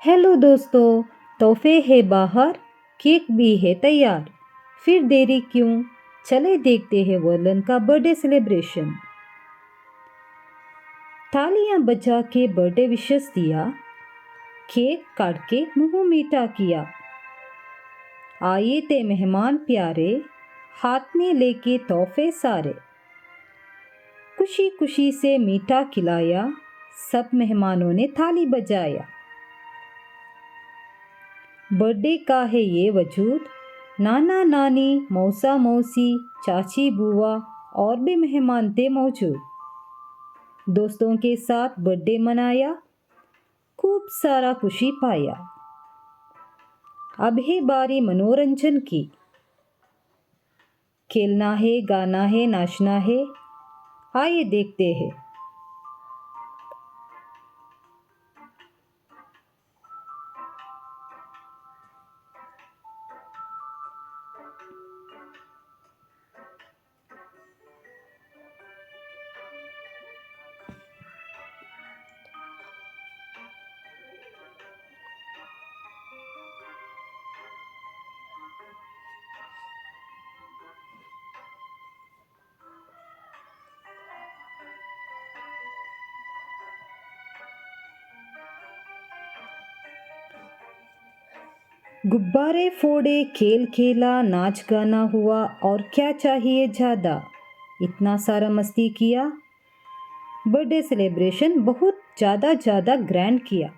Hello दोस्तों, तोहफे है बाहर, केक भी है तैयार। फिर देरी क्यों? चले देखते हैं वर्लन का बर्थडे सेलिब्रेशन। तालियां बजा के बर्थडे विशेस दिया, केक काट के मुंह मीठा किया। आए थे मेहमान प्यारे, हाथ में लेके तोहफे सारे। खुशी खुशी से मीठा खिलाया, सब मेहमानों ने थाली बजाया। बर्थडे का है ये वजूद, नाना नानी मौसा मौसी चाची बुआ और भी मेहमान थे मौजूद। दोस्तों के साथ बर्थडे मनाया, खूब सारा खुशी पाया। अब है बारी मनोरंजन की, खेलना है गाना है नाचना है, आइए देखते हैं। गुब्बारे फोड़े, खेल खेला, नाच गाना हुआ और क्या चाहिए ज़्यादा। इतना सारा मस्ती किया, बर्थडे सेलिब्रेशन बहुत ज़्यादा ग्रैंड किया।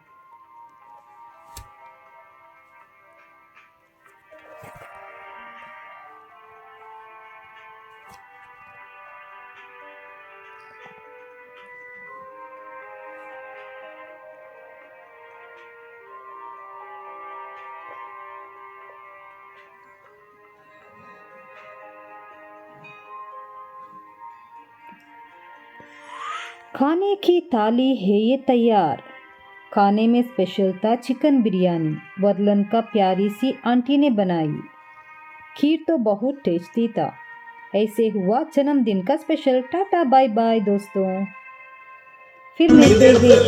खाने की थाली है ये तैयार। खाने में स्पेशल था चिकन बिरयानी, वर्लन का प्यारी सी आंटी ने बनाई। खीर तो बहुत टेस्टी था। ऐसे हुआ जन्मदिन का स्पेशल। टाटा बाय बाय दोस्तों, फिर मिलते हैं।